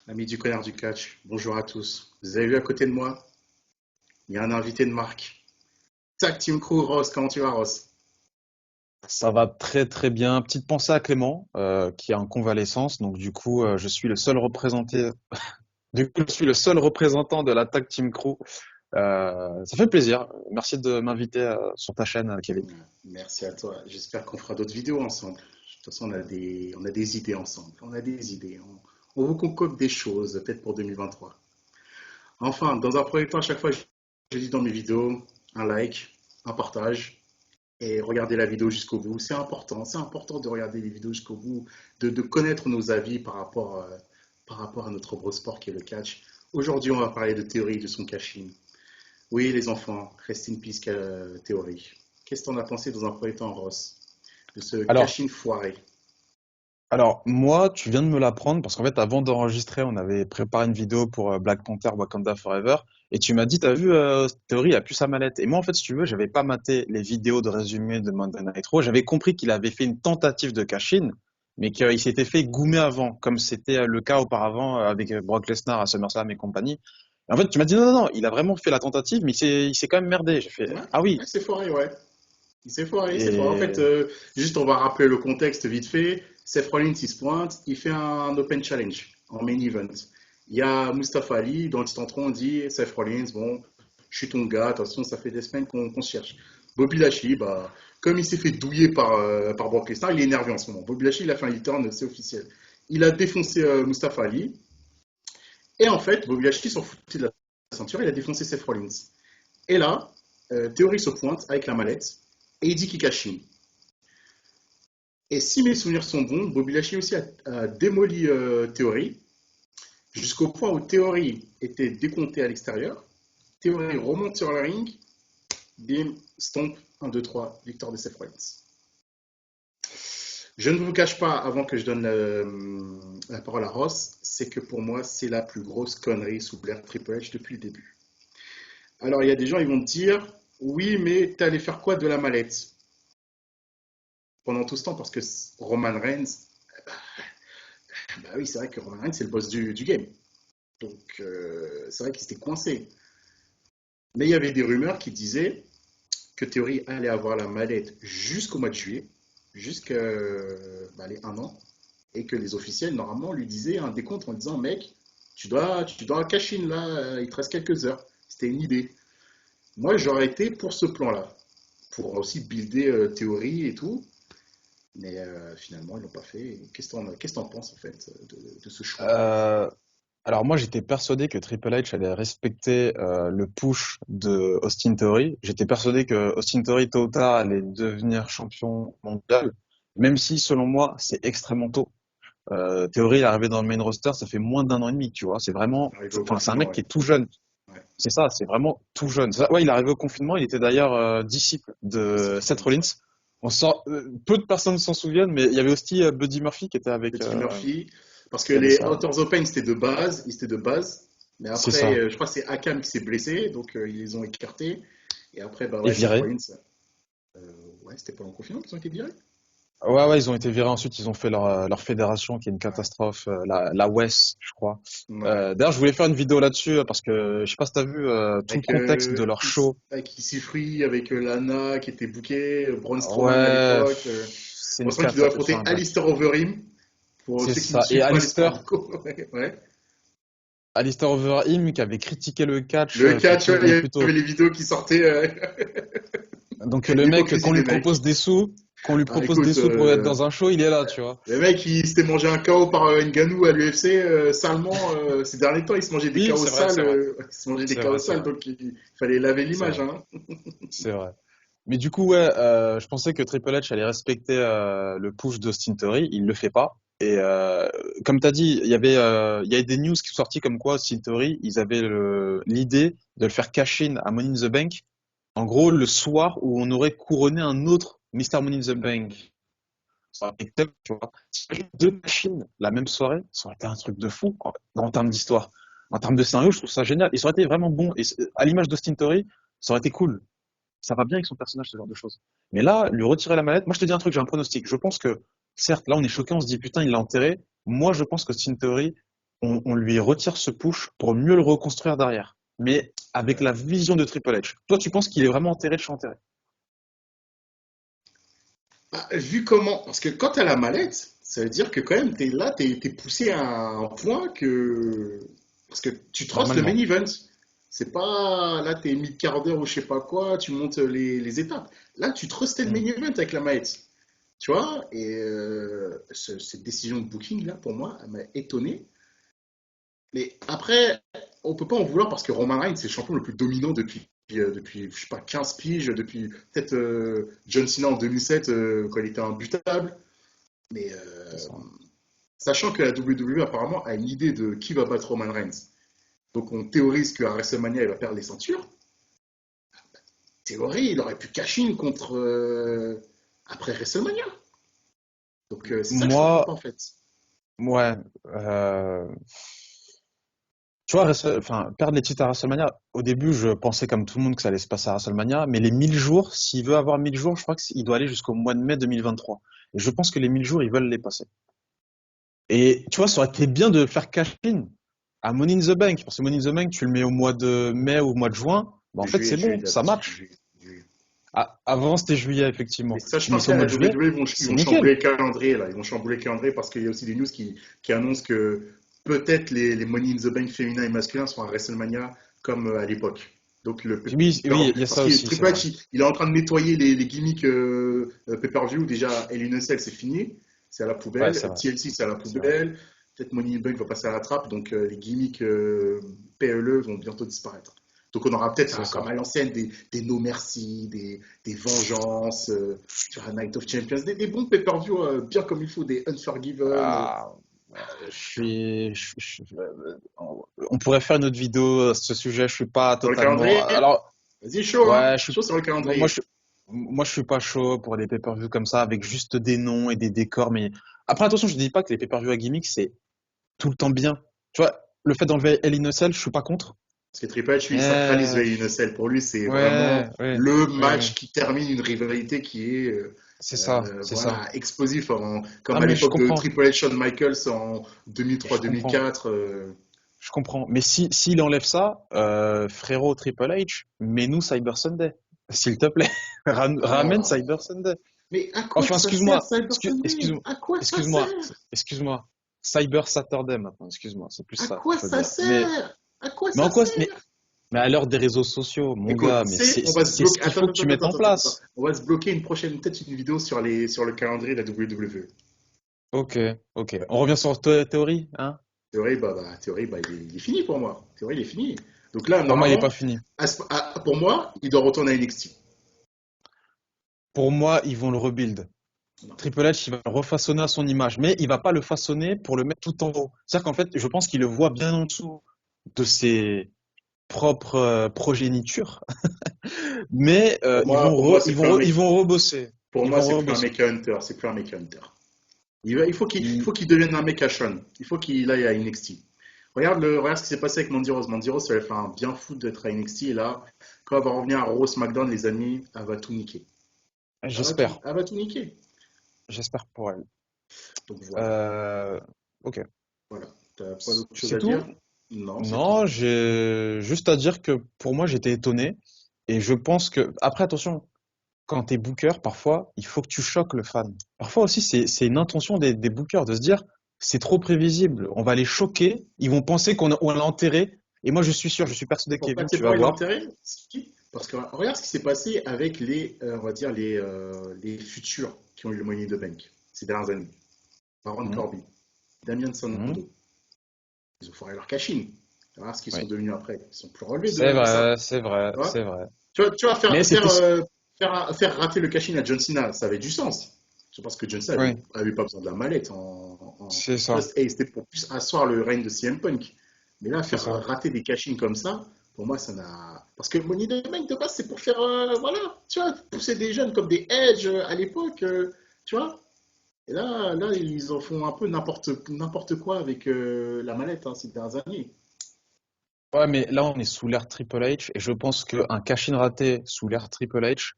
Amis du Connard du Catch, bonjour à tous. Vous avez vu à côté de moi, il y a un invité de marque. Tac Team Crew, Ross, comment tu vas, Ross? Ça va très très bien. Petite pensée à Clément, qui est en convalescence. Donc du coup, je suis le seul représenté. Du coup, je suis le seul représentant de l'attaque Team Crew. Ça fait plaisir. Merci de m'inviter sur ta chaîne, Kevin. Merci à toi. J'espère qu'on fera d'autres vidéos ensemble. De toute façon, on a des idées ensemble. On a des idées. On vous concocte des choses, peut-être pour 2023. Enfin, dans un premier temps, à chaque fois, je dis dans mes vidéos, un like, un partage, et regardez la vidéo jusqu'au bout. C'est important de regarder les vidéos jusqu'au bout, de connaître nos avis par rapport à notre gros sport qui est le catch. Aujourd'hui, on va parler de théorie de son caching. Oui, les enfants, rest in peace théorie. Qu'est-ce que tu en as pensé dans un premier temps, Ross, de ce Alors, caching foiré? alors moi, tu viens de me l'apprendre parce qu'en fait, avant d'enregistrer, on avait préparé une vidéo pour Black Panther Wakanda Forever. Et tu m'as dit, t'as vu, Theory a pu sa mallette. Et moi, en fait, si tu veux, j'avais pas maté les vidéos de résumé de Monday Night Raw. J'avais compris qu'il avait fait une tentative de cash-in, mais qu'il s'était fait goumer avant, comme c'était le cas auparavant avec Brock Lesnar à SummerSlam et compagnie. Et en fait, tu m'as dit, non, non, non, il a vraiment fait la tentative, mais il s'est quand même merdé. J'ai fait, Ouais, ah oui. ouais, c'est foiré, ouais. C'est foiré, c'est foiré. En fait, Et juste on va rappeler le contexte vite fait. Seth Rollins, il se pointe, il fait un Open Challenge en main event. Il y a Mustafa Ali, dans le titre entrant, on dit Seth Rollins, bon, je suis ton gars, de toute façon, ça fait des semaines qu'on se cherche. Bobby Lashley, bah, comme il s'est fait douiller par Brock Lesnar, il est énervé en ce moment. Bobby Lashley, il a fait un U-turn, c'est officiel. Il a défoncé Mustafa Ali. Et en fait, Bobby Lashley s'en foutait de la ceinture, il a défoncé Seth Rollins. Et là, Theory se pointe avec la mallette et il dit qu'il cache in. Et si mes souvenirs sont bons, Bobby Lashley aussi a démoli Theory jusqu'au point où Theory était décompté à l'extérieur. Theory remonte sur le ring, bim, stomp, 1, 2, 3, victoire de Seth Rollins. Je ne vous cache pas, avant que je donne la parole à Ross, c'est que pour moi, c'est la plus grosse connerie sous Blair Triple H depuis le début. Alors, il y a des gens, ils vont te dire, oui, mais t'es allé faire quoi de la mallette pendant tout ce temps? Parce que Roman Reigns, bah oui, c'est vrai que Roman Reigns, c'est le boss du game. Donc, c'est vrai qu'il s'était coincé. Mais il y avait des rumeurs qui disaient que Theory allait avoir la mallette jusqu'au mois de juillet, jusqu'à les 1 an, et que les officiels, normalement, lui disaient un décompte en disant, mec, tu dois cash in là, il te reste quelques heures. C'était une idée. Moi, j'aurais été pour ce plan-là, pour aussi builder Theory et tout. Mais finalement, ils l'ont pas fait. Qu'est-ce que t'en penses en fait de ce choix? euh, alors moi, j'étais persuadé que Triple H allait respecter le push de Austin Theory. J'étais persuadé que Austin Theory, tôt ou tard, allait devenir champion mondial, même si, selon moi, c'est extrêmement tôt. Theory, il est arrivé dans le main roster, ça fait moins d'un an et demi, tu vois. C'est vraiment, Arrivé au enfin, c'est un confinement, mec ouais. qui est tout jeune. Ouais, C'est ça, c'est vraiment tout jeune. Ouais, il est arrivé au confinement, il était d'ailleurs disciple de de Seth Seth Rollins, Rollins. ouais. Peu de personnes s'en souviennent, mais il y avait aussi Buddy Murphy qui était avec. Petit Murphy, parce que Il y avait les ça. Authors Open c'était de base, ils étaient de base. Mais C'est après, ça. je crois que c'est Akam qui s'est blessé, donc ils les ont écartés. Et après, bah Et ouais, Seth viré. Rollins, ouais, c'était pas en confinement qu'ils ont été virés. Ouais, ouais, ils ont été virés ensuite, ils ont fait leur fédération qui est une Ouais, catastrophe, la WES, je crois. ouais. D'ailleurs, je voulais faire une vidéo là-dessus parce que je sais pas si t'as vu tout le Avec, contexte de leur show. avec Issy Free, avec Lana qui était booké, Braun Strowman à Ouais, l'époque. c'est Braun une Strowman qui doit cata. affronter Enfin bref, Alistair Overeem. Pour c'est ceux qui ne ça. Et suivent pas les sports du co. Ouais, ouais. Alistair Overeem qui avait critiqué le catch Le catch, quelques ouais, il années y plus tôt. avait les vidéos qui sortaient. Donc le mec, L'hypocrisie des mecs. qu'on lui Ah, propose des écoute, sous pour être dans un show, il est là, tu vois. le mec, il s'était mangé un KO par Ngannou à l'UFC salement. Ces derniers temps, il se mangeait des Oui, KO c'est vrai, sales. c'est vrai. Il se mangeait des C'est KO vrai, c'est sales, vrai. donc il fallait laver C'est l'image. vrai. Hein. C'est vrai. Mais du coup, ouais, je pensais que Triple H allait respecter le push d'Austin Theory. Il le fait pas. Et comme tu as dit, il y avait des news qui sont sorties comme quoi Austin Theory, ils avaient l'idée de le faire cash in à Money in the Bank. En gros, le soir où on aurait couronné un autre Mr. Money in the Bank. Ça aurait été top, tu vois. Si on avait deux machines la même soirée, ça aurait été un truc de fou en termes d'histoire. En termes de scénario, je trouve ça génial. Et ça aurait été vraiment bon. Et à l'image d'Austin Theory, ça aurait été cool. Ça va bien avec son personnage, ce genre de choses. Mais là, lui retirer la mallette, moi je te dis un truc, j'ai un pronostic. Je pense que, certes, là on est choqué, on se dit putain, il l'a enterré. Moi je pense que Steam Theory, on lui retire ce push pour mieux le reconstruire derrière. Mais avec la vision de Triple H. Toi, tu penses qu'il est vraiment enterré de chez enterré? Bah, vu comment. Parce que quand tu as la mallette, ça veut dire que quand même, t'es poussé à un point que. Parce que tu trustes le main Normalement. event. C'est pas. Là, t'es mid-carder ou je sais pas quoi, tu montes les étapes. Là, tu trustais le Hmm. main event avec la mallette. Tu vois? Et cette décision de booking, là, pour moi, elle m'a étonné. Mais après, on peut pas en vouloir parce que Roman Reigns, c'est le champion le plus dominant depuis je sais pas, 15 piges, depuis peut-être John Cena en 2007 quand il était imbutable. Mais C'est ça. sachant que la WWE apparemment a une idée de qui va battre Roman Reigns, donc on théorise qu'à WrestleMania il va perdre les ceintures. Théorie, il aurait pu cash in contre après WrestleMania. Donc c'est ça que je comprends Moi, pas en fait. ouais. Tu vois, enfin, perdre les titres à WrestleMania, au début, je pensais comme tout le monde que ça allait se passer à WrestleMania, mais les 1000 jours, s'il veut avoir 1000 jours, je crois qu'il doit aller jusqu'au mois de mai 2023. Et je pense que les 1000 jours, ils veulent les passer. Et tu vois, ça aurait été bien de faire cash-in à Money in the Bank, parce que Money in the Bank, tu le mets au mois de mai ou au mois de juin, bah, en fait, c'est Juillet bon, ça d'habitude. marche. Avant, c'était juillet, Mais effectivement. Tu sachant mets ça au qu'à mois la de juillet, WWE, ils c'est vont nickel. chambouler le calendrier, là. Ils vont chambouler le calendrier parce qu'il y a aussi des news qui annoncent que peut-être les Money in the Bank féminins et masculins seront à WrestleMania comme à l'époque. Donc le Oui, oui, il y a parce ça que aussi, c'est Triple vrai. H, il est en train de nettoyer les gimmicks pay-per-view. Déjà, Hell in a Cell, c'est fini. C'est à la Ouais, c'est poubelle. vrai, TLC, c'est à la c'est vrai. poubelle. Peut-être Money in the Bank va passer à la trappe. Donc les gimmicks PLE vont bientôt disparaître. Donc on aura peut-être, C'est ça. comme à l'ancienne, des No Merci, des Vengeances, tu vois, Night of Champions, des bons pay-per-view bien comme il faut, des Unforgiven. Ah, on pourrait faire une autre vidéo à ce sujet. Je suis pas Sur le totalement. calendrier, Alors, vas-y, chaud, hein? ouais, Chaud sur le moi, calendrier. moi, je suis pas chaud pour des pay-per-view comme ça avec juste des noms et des décors. Mais après, attention, je dis pas que les pay-per-view à gimmick c'est tout le temps bien. Tu vois, le fait d'enlever Hell in a Cell, je suis pas contre. Parce que Triple H, lui, il sacralise Mais le Hell in a Cell. Pour lui, c'est vraiment ouais, ouais, le ouais, ouais. match qui termine une rivalité qui est C'est ça, c'est ça. voilà, explosif, comme Non, à mais je l'époque de comprends, Triple H, Shawn Michaels en je comprends, 2003-2004. je comprends. Mais si s'il enlève ça, frérot Triple H, mets-nous Cyber Sunday, s'il te plaît. Ramène Cyber Oh. Sunday. Mais à quoi Enfin, ça sert, excuse-moi, Cyber Sunday? excuse-moi, À quoi ça excuse-moi, sert? excuse-moi. Cyber Saturday maintenant, excuse-moi, c'est plus À ça quoi qu'il faut ça dire. sert? À quoi Mais ça en quoi, sert? mais à l'heure des réseaux sociaux, mon Écoute, gars, mais c'est, on va se c'est ce bloquer. qu'il Attends, faut que attends, tu attends, mettes attends, en attends, attends. place. On va se bloquer une prochaine, peut-être une vidéo sur le calendrier de la WWE. Ok, ok. On revient sur théorie, hein? Théorie, il est fini pour moi. Théorie, il est fini. Donc là, Pour moi, il est pas normalement, fini. pour moi, il doit retourner à NXT. Pour moi, ils vont le rebuild. Non. Triple H, il va le refaçonner à son image, mais il va pas le façonner pour le mettre tout en haut. C'est-à-dire qu'en fait, je pense qu'il le voit bien en dessous de ses propres progénitures, mais Pour moi, c'est plus un ils mec. vont rebosser. Pour Ils moi, vont c'est plus un rebosser. mec hunter. C'est plus un mec hunter. Il Hmm, faut qu'il devienne un mec à Sean. Il faut qu'il aille à NXT. Regarde ce qui s'est passé avec Mandy Rose. Mandy Rose, ça lui a fait un bien fou d'être à NXT. Et là, quand elle va revenir à Raw SmackDown, les amis, elle va tout niquer. j'espère, Elle va tout niquer. j'espère pour elle. Donc voilà. Euh, ok, Voilà. T'as pas d'autre chose c'est à tout? dire? Non, c'est tout. Non, j'ai juste à dire que pour moi, j'étais étonné et je pense que après, attention. Quand t'es booker, parfois, il faut que tu choques le fan. Parfois aussi, c'est une intention des bookers de se dire, c'est trop prévisible, on va les choquer, ils vont penser on l'a enterré. Et moi, je suis sûr, je suis persuadé, Pourquoi Kevin, tu sais tu vas pourquoi il l'a voir. enterré? Parce que regarde ce qui s'est passé avec on va dire, les futurs qui ont eu le Money in the Bank ces dernières années. Baron Mhm, Corbin, Damien mhm, Sandow. Ils ont foiré leur cash-in. Regarde ce qu'ils sont oui. devenus après. Ils sont plus relevés C'est de ça. vrai, c'est vrai, Tu vois, c'est vrai. tu vois Mais c'était, faire rater le cash-in à John Cena, ça avait du sens. Je pense que John Cena oui, avait pas besoin de la mallette c'est en ça, trust. Et c'était pour plus asseoir le règne de CM Punk. Mais là, c'est faire ça. rater des cash comme ça, pour moi, ça n'a. Parce que Money in the Bank, de base, c'est pour faire, voilà, tu vois, pousser des jeunes comme des Edge à l'époque, tu vois. Et là, ils en font un peu n'importe quoi avec la mallette ces dernières années. Ouais, mais là, on est sous l'ère Triple H et je pense qu'un cash-in raté sous l'ère Triple H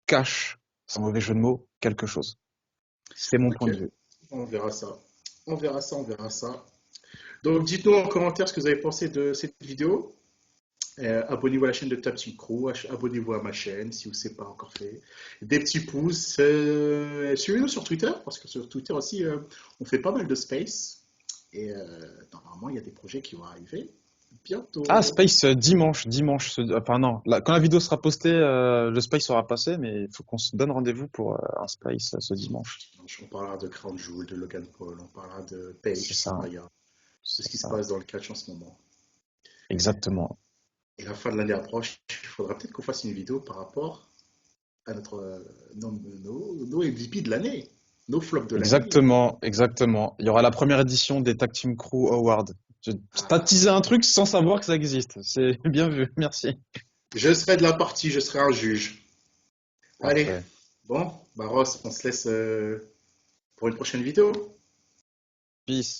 cache, sans mauvais jeu de mots, quelque chose. C'est mon Ok, point de vue. on verra ça. On verra ça, on verra ça. Donc, dites-nous en commentaire ce que vous avez pensé de cette vidéo. Abonnez-vous à la chaîne de Top Team Crew, abonnez-vous à ma chaîne si vous ne l'avez pas encore fait. Des petits pouces, suivez-nous sur Twitter, parce que sur Twitter aussi, on fait pas mal de space. Et normalement, il y a des projets qui vont arriver Ah, bientôt. Space dimanche. Enfin non, quand la vidéo sera postée, le Space sera passé, mais il faut qu'on se donne rendez-vous pour un Space ce dimanche. On parlera de Crown Jewel, de Logan Paul, on parlera de C'est Paige, ça, Saraya, de c'est ce qui se ça, passe dans le catch en ce moment. exactement. Et la fin de l'année approche, il faudra peut-être qu'on fasse une vidéo par rapport à nos MVP de l'année, nos flops de l'année. Exactement. Il y aura la première édition des Tag Team Crew Awards. T'as Ah, teasé un truc sans savoir que ça existe. C'est bien vu, merci. je serai de la partie, je serai un juge. Allez, Parfait. bon, bah Ross, on se laisse pour une prochaine vidéo. Peace.